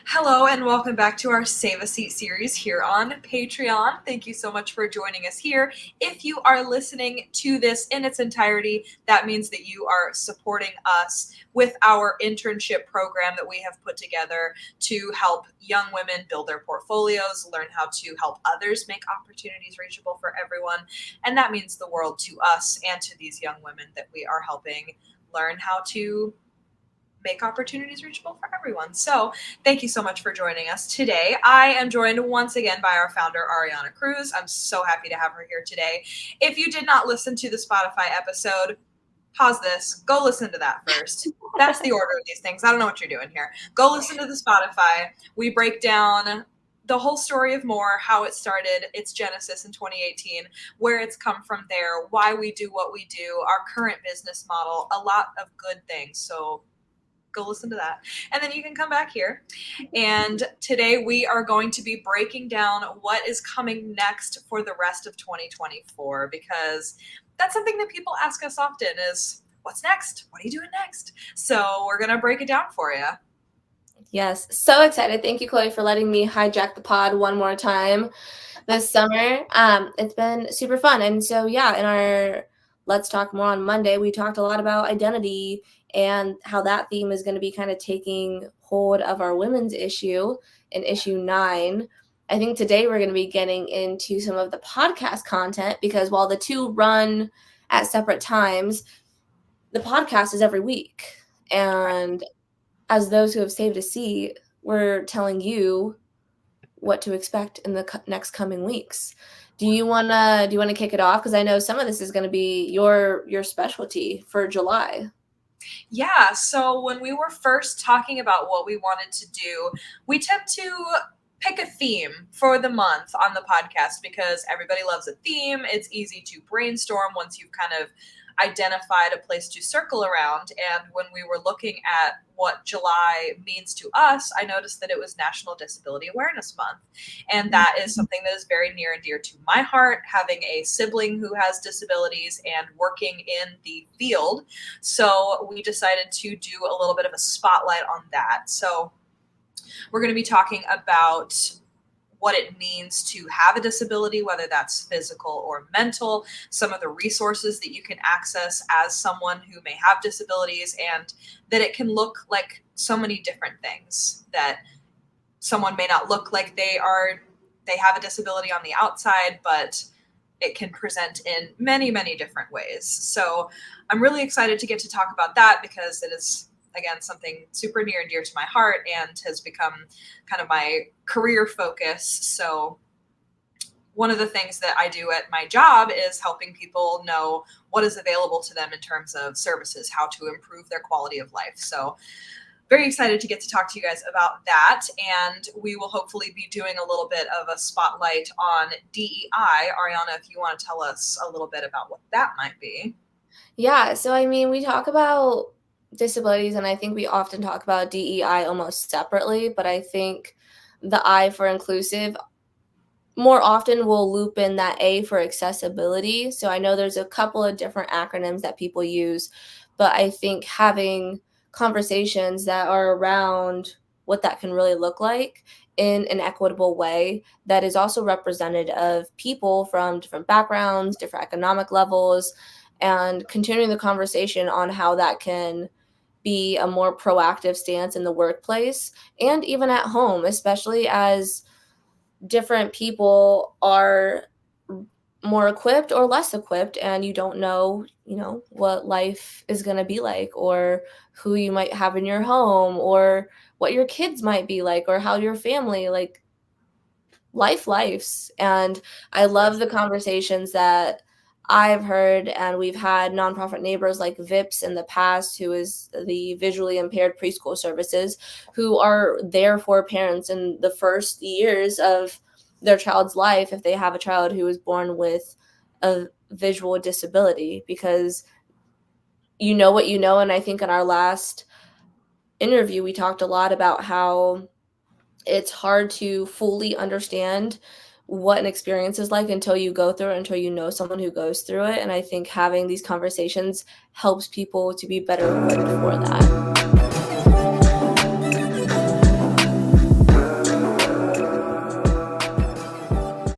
Hello and welcome back to our Save a Seat series here on Patreon. Thank you so much for joining us here. If you are listening to this in its entirety, that means that you are supporting us with our internship program that we have put together to help young women build their portfolios, learn how to help others make opportunities reachable for everyone. And that means the world to us and to these young women that we are helping learn how to make opportunities reachable for everyone. So thank you so much for joining us today. I am joined once again by our founder, Arianna Cruz. I'm so happy to have her here today. If you did not listen to the Spotify episode, pause this, go listen to that first. That's the order of these things. I don't know what you're doing here. Go listen to the Spotify. We break down the whole story of More, how it started, its genesis in 2018, where it's come from there, why we do what we do, our current business model, a lot of good things. So go listen to that. And then you can come back here. And today we are going to be breaking down what is coming next for the rest of 2024, because that's something that people ask us often is, what's next? What are you doing next? So we're going to break it down for you. Yes, so excited. Thank you, Chloe, for letting me hijack the pod one more time this summer. It's been super fun. And so, yeah, in our Let's Talk More on Monday, we talked a lot about identity and how that theme is going to be kind of taking hold of our women's issue in issue 9. I think today we're going to be getting into some of the podcast content because while the two run at separate times, the podcast is every week. And as those who have saved a seat, we're telling you what to expect in the next coming weeks. Do you wanna kick it off? Because I know some of this is going to be your specialty for July. Yeah, so when we were first talking about what we wanted to do, we tend to pick a theme for the month on the podcast because everybody loves a theme. It's easy to brainstorm once you've kind of identified a place to circle around. And when we were looking at what July means to us, I noticed that it was National Disability Awareness Month. And that is something that is very near and dear to my heart, having a sibling who has disabilities and working in the field. So we decided to do a little bit of a spotlight on that. So we're going to be talking about what it means to have a disability, whether that's physical or mental, some of the resources that you can access as someone who may have disabilities, and that it can look like so many different things, that someone may not look like they have a disability on the outside, but it can present in many, many different ways. So I'm really excited to get to talk about that because it is, again, something super near and dear to my heart and has become kind of my career focus. So one of the things that I do at my job is helping people know what is available to them in terms of services, how to improve their quality of life. So very excited to get to talk to you guys about that. And we will hopefully be doing a little bit of a spotlight on DEI. Arianna, if you want to tell us a little bit about what that might be. Yeah, so I mean, we talk about disabilities, and I think we often talk about DEI almost separately, but I think the I for inclusive more often will loop in that A for accessibility. So I know there's a couple of different acronyms that people use, but I think having conversations that are around what that can really look like in an equitable way that is also representative of people from different backgrounds, different economic levels, and continuing the conversation on how that can be a more proactive stance in the workplace and even at home, especially as different people are more equipped or less equipped, and you don't know, what life is going to be like, or who you might have in your home, or what your kids might be like, or how your family, like, lifes. And I love the conversations that I've heard, and we've had nonprofit neighbors like VIPS in the past, who is the visually impaired preschool services, who are there for parents in the first years of their child's life if they have a child who is born with a visual disability, because you know what you know. And I think in our last interview, we talked a lot about how it's hard to fully understand what an experience is like until you go through it, until you know someone who goes through it. And I think having these conversations helps people to be better equipped for that.